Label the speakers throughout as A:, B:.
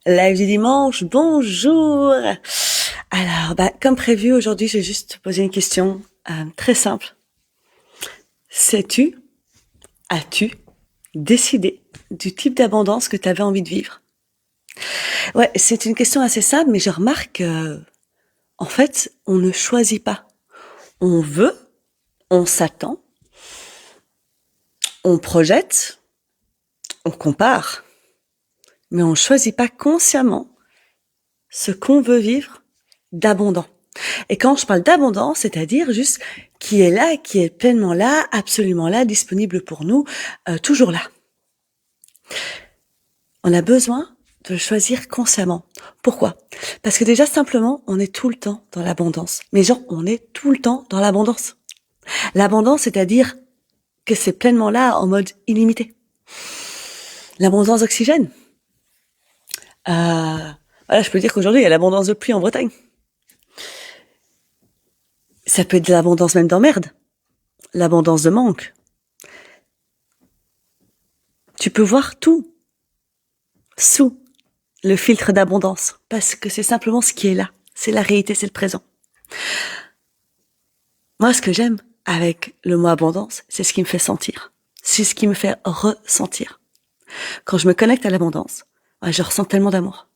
A: Live du dimanche, bonjour. Alors, comme prévu, aujourd'hui, je vais juste te poser une question très simple. As-tu décidé du type d'abondance que tu avais envie de vivre? Ouais, c'est une question assez simple, mais je remarque en fait, on ne choisit pas. On veut, on s'attend, on projette, on compare, mais on ne choisit pas consciemment ce qu'on veut vivre d'abondant. Et quand je parle d'abondance, c'est-à-dire juste qui est là, qui est pleinement là, absolument là, disponible pour nous, toujours là. On a besoin de le choisir consciemment. Pourquoi? Parce que déjà, simplement, on est tout le temps dans l'abondance. Mais genre, on est tout le temps dans l'abondance. L'abondance, c'est-à-dire que c'est pleinement là, en mode illimité. L'abondance d'oxygène. Voilà, je peux dire qu'aujourd'hui, il y a l'abondance de pluie en Bretagne. Ça peut être de l'abondance même d'emmerde. L'abondance de manque. Tu peux voir tout sous le filtre d'abondance, parce que c'est simplement ce qui est là. C'est la réalité, c'est le présent. Moi, ce que j'aime avec le mot abondance, c'est ce qui me fait sentir. C'est ce qui me fait ressentir. Quand je me connecte à l'abondance, je ressens tellement d'amour.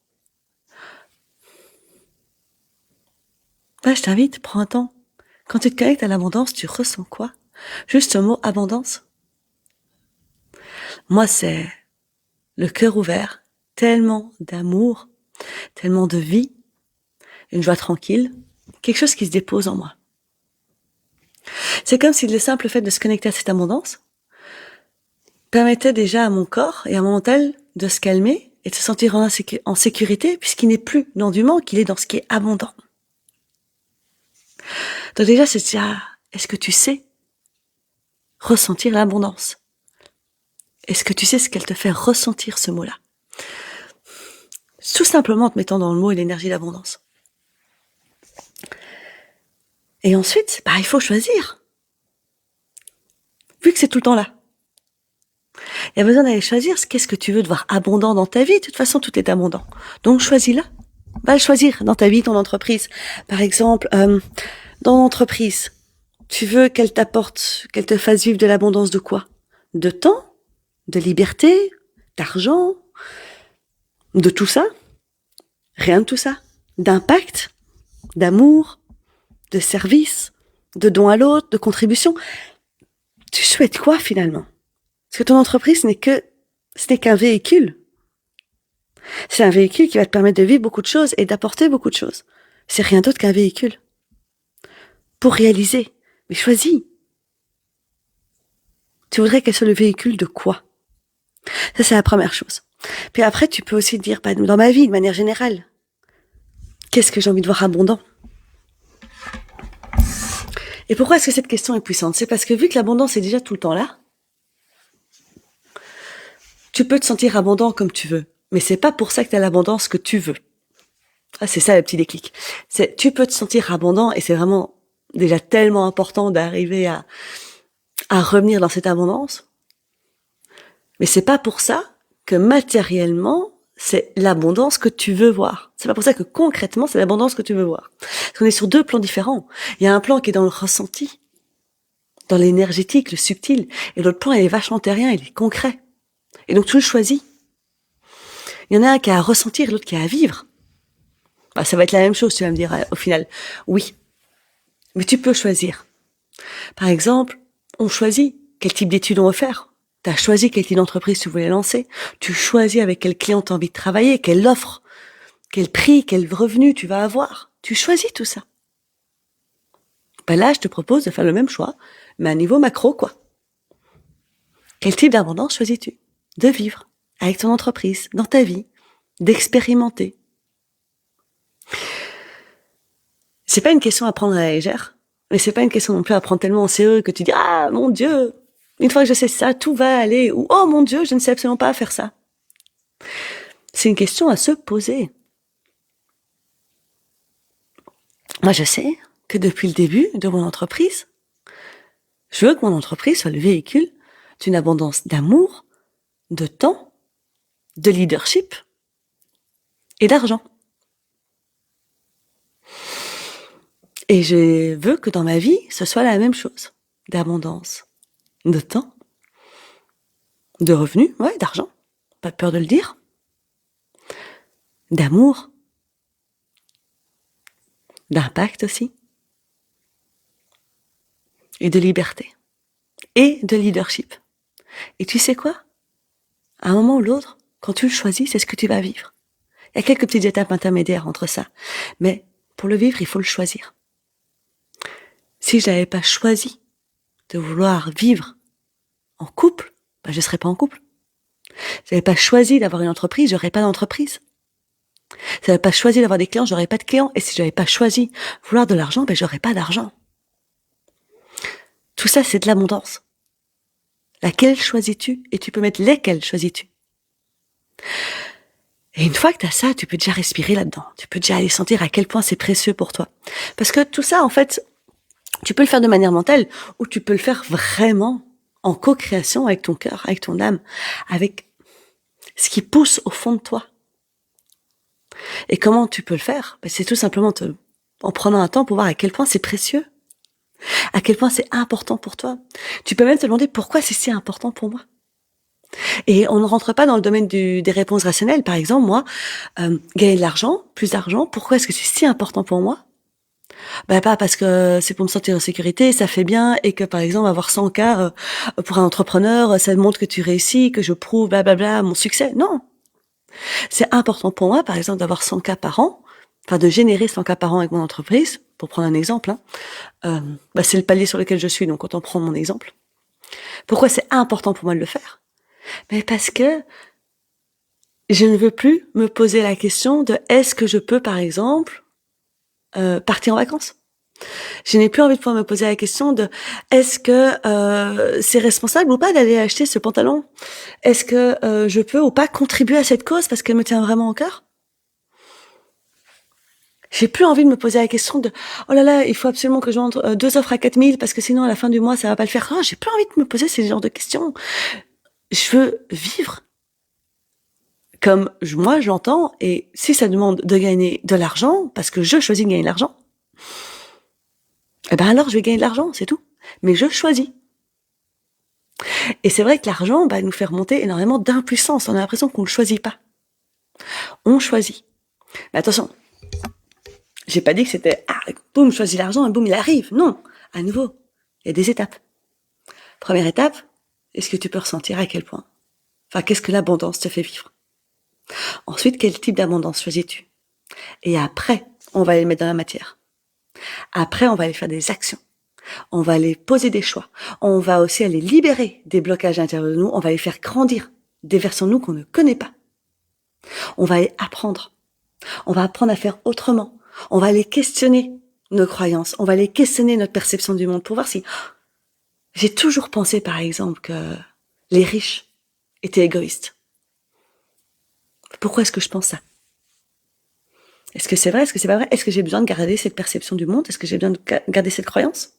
A: Je t'invite, prends un temps. Quand tu te connectes à l'abondance, tu ressens quoi? Juste ce mot abondance. Moi, c'est le cœur ouvert, tellement d'amour, tellement de vie, une joie tranquille, quelque chose qui se dépose en moi. C'est comme si le simple fait de se connecter à cette abondance permettait déjà à mon corps et à mon mental de se calmer et de se sentir en sécurité, puisqu'il n'est plus dans du manque, il est dans ce qui est abondant. Donc déjà, c'est déjà, est-ce que tu sais ressentir l'abondance? Est-ce que tu sais ce qu'elle te fait ressentir, ce mot-là? Tout simplement en te mettant dans le mot et l'énergie d'abondance. Et ensuite, il faut choisir. Vu que c'est tout le temps là. Il y a besoin d'aller choisir qu'est-ce que tu veux de voir abondant dans ta vie. De toute façon, tout est abondant. Donc, choisis-la. Va le choisir dans ta vie, ton entreprise. Par exemple, dans l'entreprise, tu veux qu'elle t'apporte, qu'elle te fasse vivre de l'abondance de quoi? De temps, de liberté, d'argent, de tout ça? Rien de tout ça. D'impact, d'amour, de service, de don à l'autre, de contribution. Tu souhaites quoi finalement? Parce que ton entreprise ce n'est qu'un véhicule. C'est un véhicule qui va te permettre de vivre beaucoup de choses et d'apporter beaucoup de choses. C'est rien d'autre qu'un véhicule. Pour réaliser. Mais choisis. Tu voudrais qu'elle soit le véhicule de quoi? Ça, c'est la première chose. Puis après, tu peux aussi te dire, dans ma vie, de manière générale, qu'est-ce que j'ai envie de voir abondant? Et pourquoi est-ce que cette question est puissante? C'est parce que vu que l'abondance est déjà tout le temps là, tu peux te sentir abondant comme tu veux. Mais c'est pas pour ça que tu as l'abondance que tu veux. C'est ça le petit déclic. Tu peux te sentir abondant et c'est vraiment déjà tellement important d'arriver à revenir dans cette abondance. Mais c'est pas pour ça que matériellement, c'est l'abondance que tu veux voir. C'est pas pour ça que concrètement, c'est l'abondance que tu veux voir. Parce qu'on est sur deux plans différents. Il y a un plan qui est dans le ressenti, dans l'énergétique, le subtil. Et l'autre plan, il est vachement terrien, il est concret. Et donc, tu le choisis. Il y en a un qui a à ressentir, l'autre qui a à vivre. Ça va être la même chose, tu vas me dire, au final. Oui. Mais tu peux choisir. Par exemple, on choisit quel type d'études on veut faire. Tu as choisi quel type d'entreprise tu voulais lancer. Tu choisis avec quel client tu as envie de travailler, quelle offre, quel prix, quel revenu tu vas avoir. Tu choisis tout ça. Là, je te propose de faire le même choix, mais à niveau macro, quoi. Quel type d'abondance choisis-tu? De vivre avec ton entreprise, dans ta vie, d'expérimenter. C'est pas une question à prendre à la légère, mais c'est pas une question non plus à prendre tellement au sérieux que tu dis, ah, mon Dieu, une fois que je sais ça, tout va aller, ou oh mon Dieu, je ne sais absolument pas faire ça. C'est une question à se poser. Moi, je sais que depuis le début de mon entreprise, je veux que mon entreprise soit le véhicule d'une abondance d'amour, de temps, de leadership, et d'argent. Et je veux que dans ma vie, ce soit la même chose. D'abondance, de temps, de revenus, ouais, d'argent, pas peur de le dire, d'amour, d'impact aussi, et de liberté, et de leadership. Et tu sais quoi? À un moment ou l'autre, quand tu le choisis, c'est ce que tu vas vivre. Il y a quelques petites étapes intermédiaires entre ça. Mais pour le vivre, il faut le choisir. Si je n'avais pas choisi de vouloir vivre en couple, je ne serais pas en couple. Si je n'avais pas choisi d'avoir une entreprise, j'aurais pas d'entreprise. Si je n'avais pas choisi d'avoir des clients, j'aurais pas de clients. Et si je n'avais pas choisi vouloir de l'argent, j'aurais pas d'argent. Tout ça, c'est de l'abondance. Laquelle choisis-tu? Et tu peux mettre lesquelles choisis-tu? Et une fois que tu as ça, tu peux déjà respirer là-dedans. Tu peux déjà aller sentir à quel point c'est précieux pour toi. Parce que tout ça, en fait, tu peux le faire de manière mentale ou tu peux le faire vraiment en co-création avec ton cœur, avec ton âme, avec ce qui pousse au fond de toi. Et comment tu peux le faire? C'est tout simplement en prenant un temps pour voir à quel point c'est précieux, à quel point c'est important pour toi. Tu peux même te demander pourquoi c'est si important pour moi. Et on ne rentre pas dans le domaine des réponses rationnelles. Par exemple, moi, gagner de l'argent, plus d'argent, pourquoi est-ce que c'est si important pour moi? Pas parce que c'est pour me sentir en sécurité, ça fait bien, et que par exemple avoir 100K pour un entrepreneur, ça montre que tu réussis, que je prouve blablabla mon succès. Non, c'est important pour moi, par exemple, d'avoir 100K par an, enfin de générer 100K par an avec mon entreprise, pour prendre un exemple. C'est le palier sur lequel je suis, donc autant prendre mon exemple. Pourquoi c'est important pour moi de le faire? Mais parce que je ne veux plus me poser la question de est-ce que je peux, par exemple, partir en vacances. Je n'ai plus envie de pouvoir me poser la question de est-ce que c'est responsable ou pas d'aller acheter ce pantalon? Est-ce que je peux ou pas contribuer à cette cause parce qu'elle me tient vraiment au cœur? J'ai plus envie de me poser la question de oh là là, il faut absolument que je vende 2 offres à 4000 parce que sinon à la fin du mois ça va pas le faire. Non, j'ai plus envie de me poser ces genres de questions. Je veux vivre comme moi je l'entends, et si ça demande de gagner de l'argent parce que je choisis de gagner de l'argent, alors je vais gagner de l'argent, c'est tout. Mais je choisis. Et c'est vrai que l'argent nous fait remonter énormément d'impuissance. On a l'impression qu'on ne le choisit pas. On choisit. Mais attention, j'ai pas dit que c'était boum, choisis l'argent et boum, il arrive. Non, à nouveau, il y a des étapes. Première étape, est-ce que tu peux ressentir à quel point? Enfin, qu'est-ce que l'abondance te fait vivre? Ensuite, quel type d'abondance choisis-tu? Et après, on va aller le mettre dans la matière. Après, on va aller faire des actions. On va aller poser des choix. On va aussi aller libérer des blocages à l'intérieur de nous. On va aller faire grandir des versions de nous qu'on ne connaît pas. On va aller apprendre. On va apprendre à faire autrement. On va aller questionner nos croyances. On va aller questionner notre perception du monde pour voir si... J'ai toujours pensé, par exemple, que les riches étaient égoïstes. Pourquoi est-ce que je pense ça? Est-ce que c'est vrai? Est-ce que c'est pas vrai? Est-ce que j'ai besoin de garder cette perception du monde? Est-ce que j'ai besoin de garder cette croyance?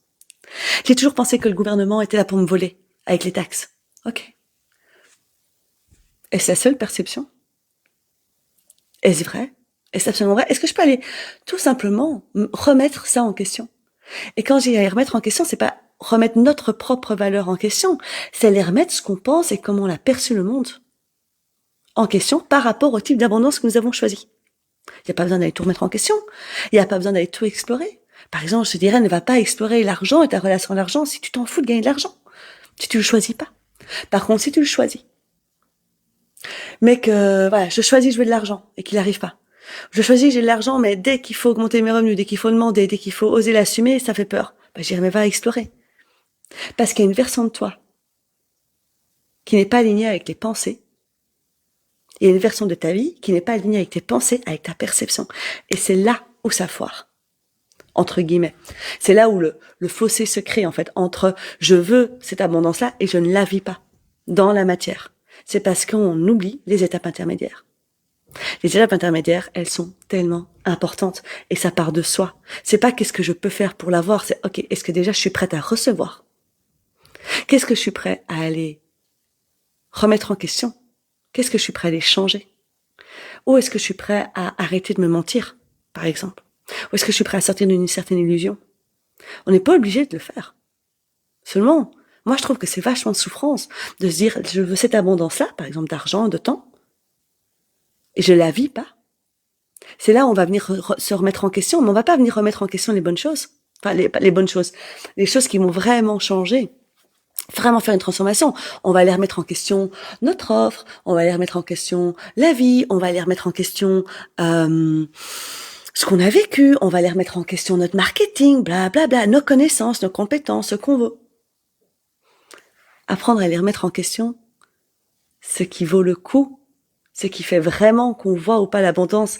A: J'ai toujours pensé que le gouvernement était là pour me voler, avec les taxes. Ok. Est-ce la seule perception? Est-ce vrai? Est-ce absolument vrai? Est-ce que je peux aller tout simplement remettre ça en question? Et quand j'ai à remettre en question, c'est pas remettre notre propre valeur en question, c'est aller remettre ce qu'on pense et comment on a perçu le monde en question par rapport au type d'abondance que nous avons choisi. Il n'y a pas besoin d'aller tout remettre en question. Il n'y a pas besoin d'aller tout explorer. Par exemple, je te dirais, ne va pas explorer l'argent et ta relation à l'argent si tu t'en fous de gagner de l'argent. Si tu le choisis pas. Par contre, si tu le choisis, mais que, voilà, je choisis de jouer de l'argent et qu'il n'arrive pas. Je choisis que j'ai de l'argent, mais dès qu'il faut augmenter mes revenus, dès qu'il faut demander, dès qu'il faut oser l'assumer, ça fait peur. J'irai mais va explorer. Parce qu'il y a une version de toi qui n'est pas alignée avec tes pensées. Il y a une version de ta vie qui n'est pas alignée avec tes pensées, avec ta perception. Et c'est là où ça foire. Entre guillemets. C'est là où le fossé se crée, en fait, entre je veux cette abondance-là et je ne la vis pas dans la matière. C'est parce qu'on oublie les étapes intermédiaires. Les étapes intermédiaires, elles sont tellement importantes et ça part de soi. C'est pas qu'est-ce que je peux faire pour l'avoir, c'est ok, est-ce que déjà je suis prête à recevoir? Qu'est-ce que je suis prêt à aller remettre en question? Qu'est-ce que je suis prêt à aller changer? Ou est-ce que je suis prêt à arrêter de me mentir, par exemple? Ou est-ce que je suis prêt à sortir d'une certaine illusion? On n'est pas obligé de le faire. Seulement, moi je trouve que c'est vachement de souffrance de se dire je veux cette abondance-là, par exemple d'argent, de temps, et je la vis pas. C'est là où on va venir se remettre en question, mais on va pas venir remettre en question les bonnes choses. Enfin, les bonnes choses. Les choses qui vont vraiment changer. Vraiment faire une transformation. On va aller remettre en question notre offre, on va aller remettre en question la vie, on va aller remettre en question ce qu'on a vécu, on va aller remettre en question notre marketing, bla bla bla, nos connaissances, nos compétences, ce qu'on veut. Apprendre à les remettre en question, ce qui vaut le coup, ce qui fait vraiment qu'on voit ou pas l'abondance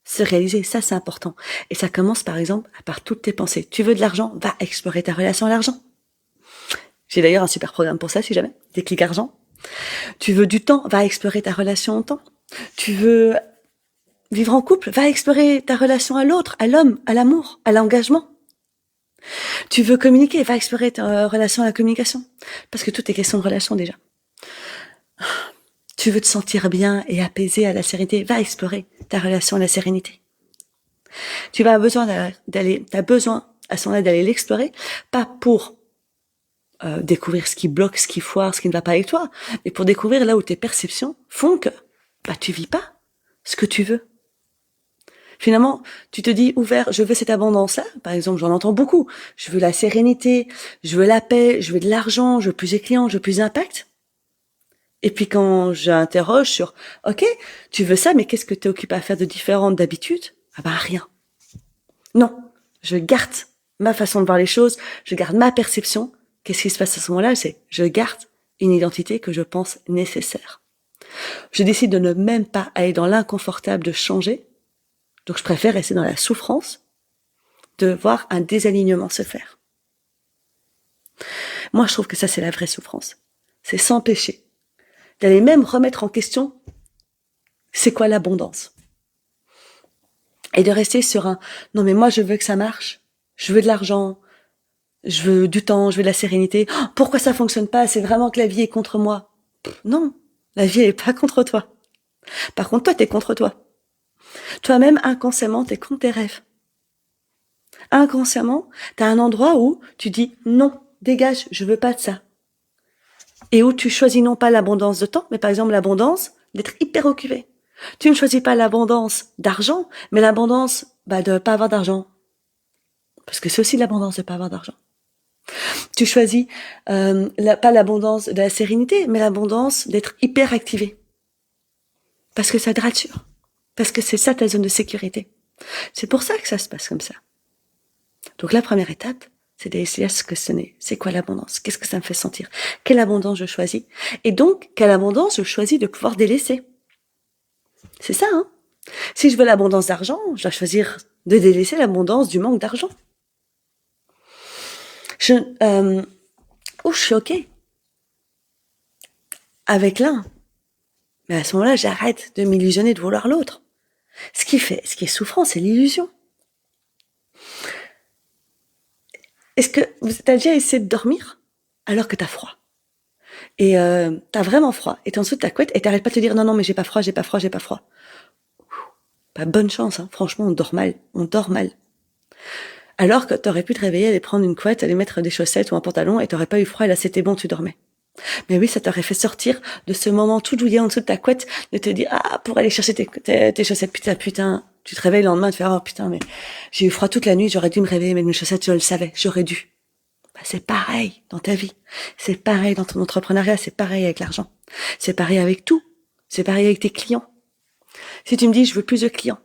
A: se réaliser, ça c'est important. Et ça commence par exemple par toutes tes pensées. Tu veux de l'argent, va explorer ta relation à l'argent. J'ai d'ailleurs un super programme pour ça si jamais, Déclic Argent. Tu veux du temps, va explorer ta relation au temps. Tu veux vivre en couple, va explorer ta relation à l'autre, à l'homme, à l'amour, à l'engagement. Tu veux communiquer, va explorer ta relation à la communication. Parce que tout est question de relation déjà. Tu veux te sentir bien et apaisé à la sérénité, va explorer ta relation à la sérénité. Tu vas besoin t'as besoin à ce moment-là d'aller l'explorer, pas pour découvrir ce qui bloque, ce qui foire, ce qui ne va pas avec toi, mais pour découvrir là où tes perceptions font que tu vis pas ce que tu veux. Finalement, tu te dis ouvert, je veux cette abondance-là. Par exemple, j'en entends beaucoup. Je veux la sérénité, je veux la paix, je veux de l'argent, je veux plus de clients, je veux plus d'impact. Et puis quand j'interroge sur, ok, tu veux ça, mais qu'est-ce que tu es occupé à faire de différent d'habitude? Ah ben rien. Non, je garde ma façon de voir les choses, je garde ma perception. Qu'est-ce qui se passe à ce moment-là? C'est je garde une identité que je pense nécessaire. Je décide de ne même pas aller dans l'inconfortable de changer. Donc je préfère rester dans la souffrance de voir un désalignement se faire. Moi, je trouve que ça, c'est la vraie souffrance. C'est s'empêcher d'aller même remettre en question c'est quoi l'abondance. Et de rester sur un non mais moi je veux que ça marche, je veux de l'argent, je veux du temps, je veux de la sérénité. Oh, pourquoi ça fonctionne pas? C'est vraiment que la vie est contre moi. Non, la vie elle est pas contre toi. Par contre, toi, t'es contre toi. Toi-même, inconsciemment, t'es contre tes rêves. Inconsciemment, t'as un endroit où tu dis non, dégage, je veux pas de ça. Et où tu choisis non pas l'abondance de temps, mais par exemple l'abondance d'être hyper occupé. Tu ne choisis pas l'abondance d'argent, mais l'abondance de pas avoir d'argent. Parce que c'est aussi l'abondance de pas avoir d'argent. Tu choisis pas l'abondance de la sérénité, mais l'abondance d'être hyper activé. Parce que ça te rassure. Parce que c'est ça ta zone de sécurité. C'est pour ça que ça se passe comme ça. Donc la première étape, c'est d'essayer à se questionner. C'est quoi l'abondance? Qu'est-ce que ça me fait sentir? Quelle abondance je choisis? Et donc, quelle abondance je choisis de pouvoir délaisser? C'est ça, hein? Si je veux l'abondance d'argent, je dois choisir de délaisser l'abondance du manque d'argent. Je suis OK avec l'un. Mais à ce moment-là, j'arrête de m'illusionner de vouloir l'autre. Ce qui est souffrant, c'est l'illusion. Est-ce que t'as déjà essayé de dormir alors que t'as froid? Et t'as vraiment froid. Et t'es en dessous de ta couette et t'arrêtes pas de te dire non, mais j'ai pas froid, j'ai pas froid, j'ai pas froid. Pas bonne chance, hein. Franchement, on dort mal. On dort mal. Alors que t'aurais pu te réveiller, aller prendre une couette, aller mettre des chaussettes ou un pantalon et t'aurais pas eu froid et là c'était bon, tu dormais. Mais oui, ça t'aurait fait sortir de ce moment tout douillet en dessous de ta couette, de te dire, pour aller chercher tes chaussettes, putain, tu te réveilles le lendemain, de faire, oh putain, mais j'ai eu froid toute la nuit, j'aurais dû me réveiller, mais mes chaussettes, je le savais, j'aurais dû. C'est pareil dans ta vie. C'est pareil dans ton entrepreneuriat, c'est pareil avec l'argent. C'est pareil avec tout. C'est pareil avec tes clients. Si tu me dis, je veux plus de clients.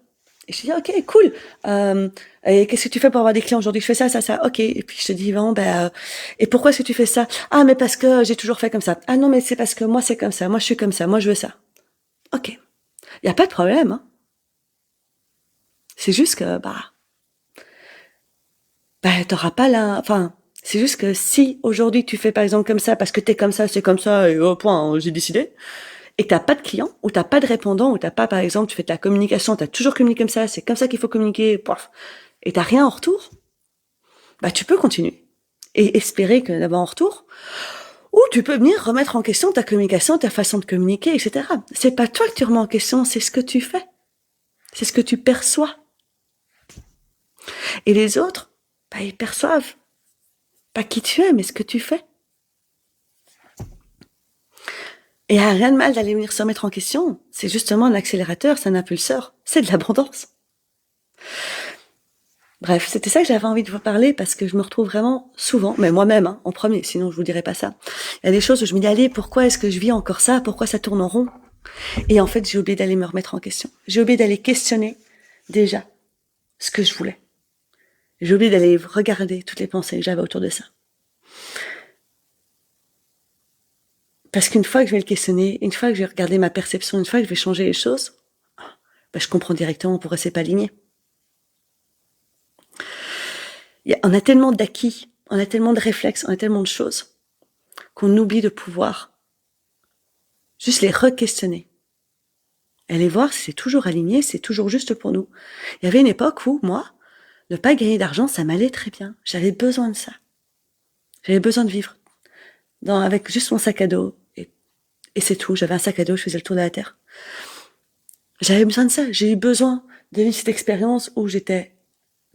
A: Et je te dis, ok, cool. Et qu'est-ce que tu fais pour avoir des clients aujourd'hui? Je fais ça, ça, ça. Ok. Et puis je te dis, bon, et pourquoi est-ce que tu fais ça? Ah, mais parce que j'ai toujours fait comme ça. Ah non, mais c'est parce que moi c'est comme ça. Moi je suis comme ça. Moi je veux ça. Ok. Il y a pas de problème. Hein. C'est juste que t'auras pas la. Enfin, c'est juste que si aujourd'hui tu fais par exemple comme ça parce que t'es comme ça, c'est comme ça et au point, j'ai décidé. Et que t'as pas de client, ou t'as pas de répondant, ou t'as pas, par exemple, tu fais de la communication, t'as toujours communiqué comme ça, c'est comme ça qu'il faut communiquer, pof, et t'as rien en retour, tu peux continuer. Et espérer que d'abord en retour, ou tu peux venir remettre en question ta communication, ta façon de communiquer, etc. C'est pas toi que tu remets en question, c'est ce que tu fais. C'est ce que tu perçois. Et les autres, ils perçoivent pas qui tu es, mais ce que tu fais. Et il n'y a rien de mal d'aller venir se remettre en question. C'est justement un accélérateur, c'est un impulseur. C'est de l'abondance. Bref, c'était ça que j'avais envie de vous parler parce que je me retrouve vraiment souvent, mais moi-même, en premier, sinon je vous dirais pas ça. Il y a des choses où je me dis, allez, pourquoi est-ce que je vis encore ça? Pourquoi ça tourne en rond? Et en fait, j'ai oublié d'aller me remettre en question. J'ai oublié d'aller questionner, déjà, ce que je voulais. J'ai oublié d'aller regarder toutes les pensées que j'avais autour de ça. Parce qu'une fois que je vais le questionner, une fois que je vais regarder ma perception, une fois que je vais changer les choses, je comprends directement pourquoi c'est pas aligné. On a tellement d'acquis, on a tellement de réflexes, on a tellement de choses qu'on oublie de pouvoir juste les re-questionner. Aller voir si c'est toujours aligné, c'est toujours juste pour nous. Il y avait une époque où, moi, ne pas gagner d'argent, ça m'allait très bien. J'avais besoin de ça. J'avais besoin de vivre avec juste mon sac à dos. Et c'est tout. J'avais un sac à dos, je faisais le tour de la terre. J'avais besoin de ça. J'ai eu besoin de vivre cette expérience où j'étais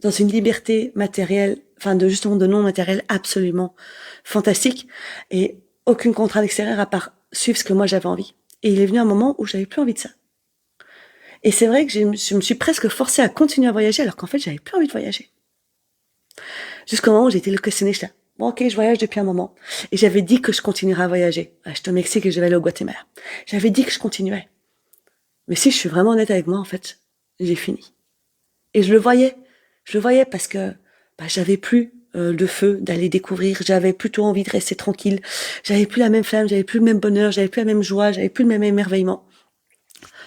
A: dans une liberté matérielle, justement de non matériel absolument fantastique et aucune contrainte extérieure à part suivre ce que moi j'avais envie. Et il est venu un moment où j'avais plus envie de ça. Et c'est vrai que je me suis presque forcée à continuer à voyager alors qu'en fait j'avais plus envie de voyager. Jusqu'au moment où j'ai été le questionner, j'étais là, bon ok, je voyage depuis un moment. Et j'avais dit que je continuerais à voyager. J'étais au Mexique et je vais aller au Guatemala. J'avais dit que je continuais. Mais si je suis vraiment honnête avec moi, en fait, j'ai fini. Et je le voyais parce que j'avais plus de feu d'aller découvrir, j'avais plutôt envie de rester tranquille, j'avais plus la même flamme, j'avais plus le même bonheur, j'avais plus la même joie, j'avais plus le même émerveillement.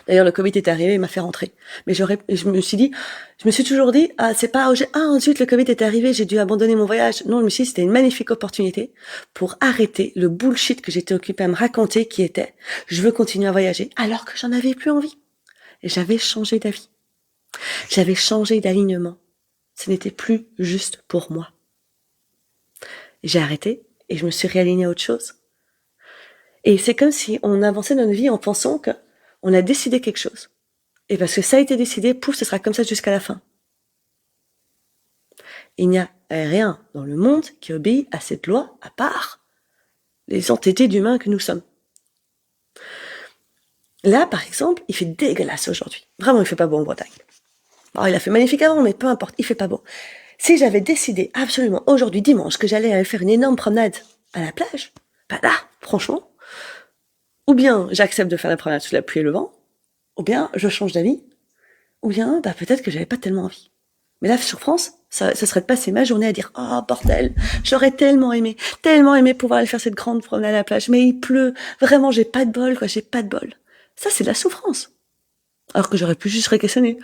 A: D'ailleurs, le Covid est arrivé, il m'a fait rentrer. Mais je me suis toujours dit, ensuite le Covid est arrivé, j'ai dû abandonner mon voyage. Non, je me suis dit, c'était une magnifique opportunité pour arrêter le bullshit que j'étais occupée à me raconter qui était, je veux continuer à voyager, alors que j'en avais plus envie. Et j'avais changé d'avis. J'avais changé d'alignement. Ce n'était plus juste pour moi. J'ai arrêté et je me suis réalignée à autre chose. Et c'est comme si on avançait dans notre vie en pensant que on a décidé quelque chose. Et parce que ça a été décidé, pouf, ce sera comme ça jusqu'à la fin. Il n'y a rien dans le monde qui obéit à cette loi à part les entités d'humains que nous sommes. Là, par exemple, il fait dégueulasse aujourd'hui. Vraiment, il fait pas beau en Bretagne. Alors, il a fait magnifique avant, mais peu importe, il fait pas beau. Si j'avais décidé absolument aujourd'hui, dimanche, que j'allais aller faire une énorme promenade à la plage, là, franchement, ou bien j'accepte de faire la promenade sous la pluie et le vent, ou bien je change d'avis, ou bien peut-être que j'avais pas tellement envie. Mais là, sur France, ça serait de passer ma journée à dire « Oh, bordel, j'aurais tellement aimé pouvoir aller faire cette grande promenade à la plage, mais il pleut, vraiment, j'ai pas de bol, j'ai pas de bol. » Ça, c'est de la souffrance. Alors que j'aurais pu juste réquestionner.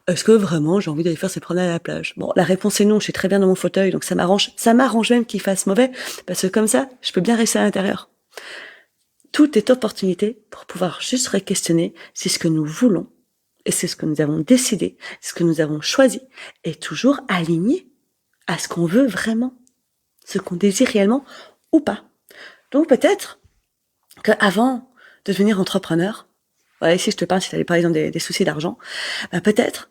A: Est-ce que vraiment j'ai envie d'aller faire cette promenade à la plage? Bon, la réponse est non, je suis très bien dans mon fauteuil, donc ça m'arrange même qu'il fasse mauvais, parce que comme ça, je peux bien rester à l'intérieur. Tout est opportunité pour pouvoir juste réquestionner si ce que nous voulons, et c'est ce que nous avons décidé, ce que nous avons choisi, est toujours aligné à ce qu'on veut vraiment, ce qu'on désire réellement ou pas. Donc peut-être qu'avant de devenir entrepreneur, ici je te parle, si tu avais par exemple des soucis d'argent, peut-être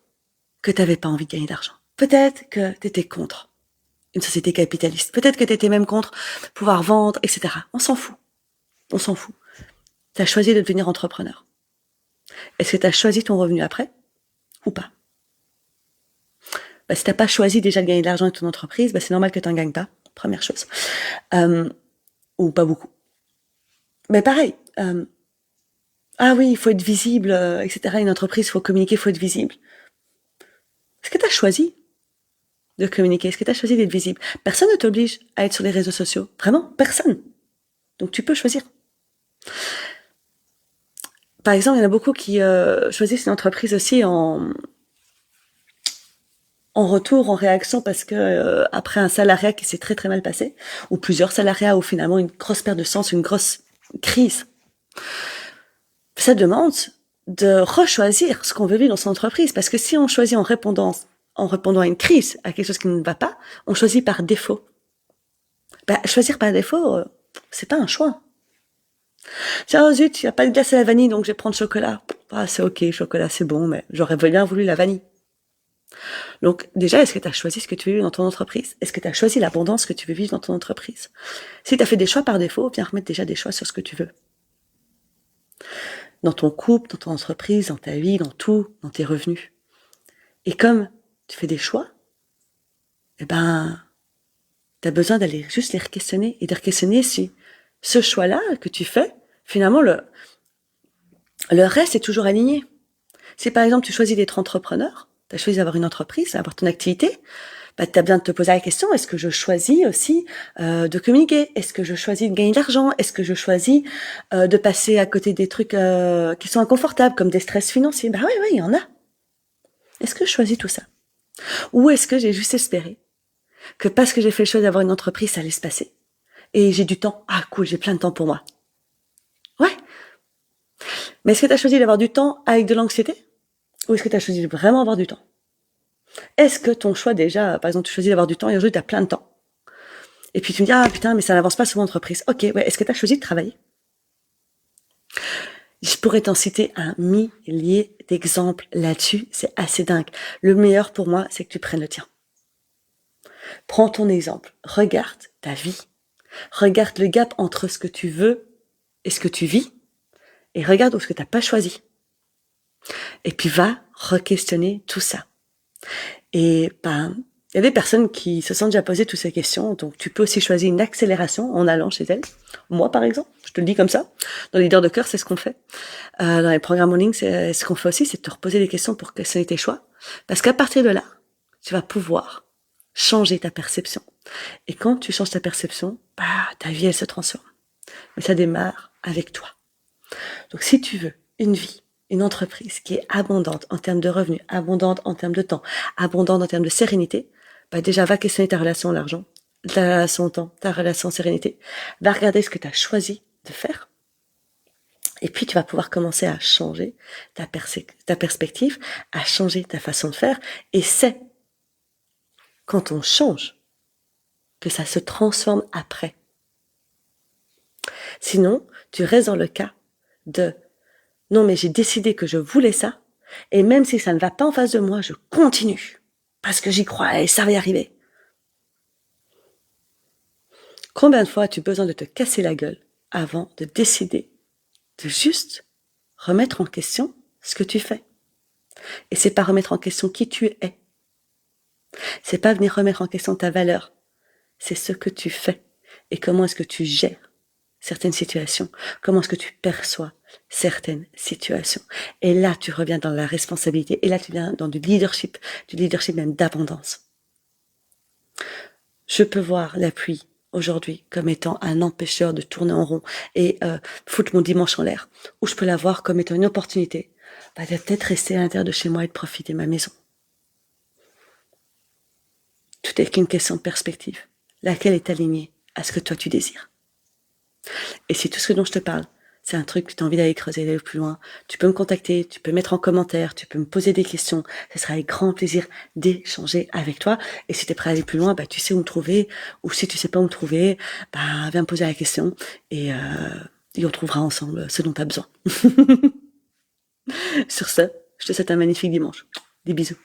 A: que tu n'avais pas envie de gagner d'argent. Peut-être que tu étais contre une société capitaliste. Peut-être que tu étais même contre pouvoir vendre, etc. On s'en fout. On s'en fout. Tu as choisi de devenir entrepreneur. Est-ce que tu as choisi ton revenu après ou pas? Si tu n'as pas choisi déjà de gagner de l'argent avec ton entreprise, c'est normal que tu n'en gagnes pas, première chose. Ou pas beaucoup. Mais pareil, oui, il faut être visible, etc. Une entreprise, il faut communiquer, il faut être visible. Est-ce que tu as choisi de communiquer? Est-ce que tu as choisi d'être visible? Personne ne t'oblige à être sur les réseaux sociaux. Vraiment, personne. Donc tu peux choisir. Par exemple, il y en a beaucoup qui choisissent une entreprise aussi en retour, en réaction, parce que après un salariat qui s'est très très mal passé, ou plusieurs salariats, ou finalement une grosse perte de sens, une grosse crise, ça demande de rechoisir ce qu'on veut vivre dans son entreprise. Parce que si on choisit en répondant à une crise, à quelque chose qui ne va pas, on choisit par défaut. Choisir par défaut, c'est pas un choix. Tiens, oh zut, il n'y a pas de glace à la vanille, donc je vais prendre chocolat. Ah, c'est ok, chocolat, c'est bon, mais j'aurais bien voulu la vanille. Donc, déjà, est-ce que tu as choisi ce que tu veux vivre dans ton entreprise? Est-ce que tu as choisi l'abondance que tu veux vivre dans ton entreprise? Si tu as fait des choix par défaut, viens remettre déjà des choix sur ce que tu veux. Dans ton couple, dans ton entreprise, dans ta vie, dans tout, dans tes revenus. Et comme tu fais des choix, eh ben, tu as besoin d'aller juste les questionner et de questionner si ce choix-là que tu fais, finalement, le reste est toujours aligné. Si par exemple tu choisis d'être entrepreneur, tu as choisi d'avoir une entreprise, d'avoir ton activité, bah, tu as besoin de te poser la question, est-ce que je choisis aussi de communiquer? Est-ce que je choisis de gagner de l'argent? Est-ce que je choisis de passer à côté des trucs qui sont inconfortables, comme des stress financiers? Bah oui, il y en a. Est-ce que je choisis tout ça? Ou est-ce que j'ai juste espéré que parce que j'ai fait le choix d'avoir une entreprise, ça allait se passer? Et j'ai du temps. Ah cool, j'ai plein de temps pour moi. Ouais. Mais est-ce que tu as choisi d'avoir du temps avec de l'anxiété? Ou est-ce que tu as choisi de vraiment avoir du temps? Est-ce que ton choix déjà, par exemple, tu choisis d'avoir du temps et aujourd'hui tu as plein de temps? Et puis tu me dis, ah putain, mais ça n'avance pas sur mon entreprise. Ok, ouais, est-ce que tu as choisi de travailler? Je pourrais t'en citer un millier d'exemples là-dessus, c'est assez dingue. Le meilleur pour moi, c'est que tu prennes le tien. Prends ton exemple, regarde ta vie, regarde le gap entre ce que tu veux et ce que tu vis, et regarde où ce que tu n'as pas choisi. Et puis va re-questionner tout ça. Et ben, il y a des personnes qui se sont déjà posées toutes ces questions, donc tu peux aussi choisir une accélération en allant chez elles. Moi, par exemple, je te le dis comme ça. Dans Leader de cœur, c'est ce qu'on fait. Dans les programmes en ligne, c'est ce qu'on fait aussi, c'est de te reposer des questions pour questionner tes choix. Parce qu'à partir de là, tu vas pouvoir changer ta perception. Et quand tu changes ta perception, bah, ta vie, elle se transforme. Mais ça démarre avec toi. Donc si tu veux une vie, une entreprise qui est abondante en termes de revenus, abondante en termes de temps, abondante en termes de sérénité, bah déjà va questionner ta relation à l'argent, ta relation au temps, ta relation à sérénité. Va regarder ce que tu as choisi de faire. Et puis tu vas pouvoir commencer à changer ta perspective, à changer ta façon de faire. Et c'est quand on change que ça se transforme après. Sinon, tu restes dans le cas de non, mais j'ai décidé que je voulais ça, et même si ça ne va pas en face de moi, je continue, parce que j'y crois et ça va y arriver. Combien de fois as-tu besoin de te casser la gueule avant de décider de juste remettre en question ce que tu fais? Et c'est pas remettre en question qui tu es. C'est pas venir remettre en question ta valeur. C'est ce que tu fais et comment est-ce que tu gères certaines situations, comment est-ce que tu perçois certaines situations. Et là, tu reviens dans la responsabilité, et là, tu viens dans du leadership même d'abondance. Je peux voir la pluie aujourd'hui comme étant un empêcheur de tourner en rond et foutre mon dimanche en l'air, ou je peux la voir comme étant une opportunité de peut-être rester à l'intérieur de chez moi et de profiter de ma maison. Tout est qu'une question de perspective, laquelle est alignée à ce que toi tu désires. Et si tout ce dont je te parle, c'est un truc que tu as envie d'aller creuser, d'aller plus loin, tu peux me contacter, tu peux mettre en commentaire, tu peux me poser des questions. Ce sera avec grand plaisir d'échanger avec toi. Et si tu es prêt à aller plus loin, bah, tu sais où me trouver. Ou si tu sais pas où me trouver, bah, viens me poser la question. Et on trouvera ensemble ce dont tu as besoin. Sur ce, je te souhaite un magnifique dimanche. Des bisous.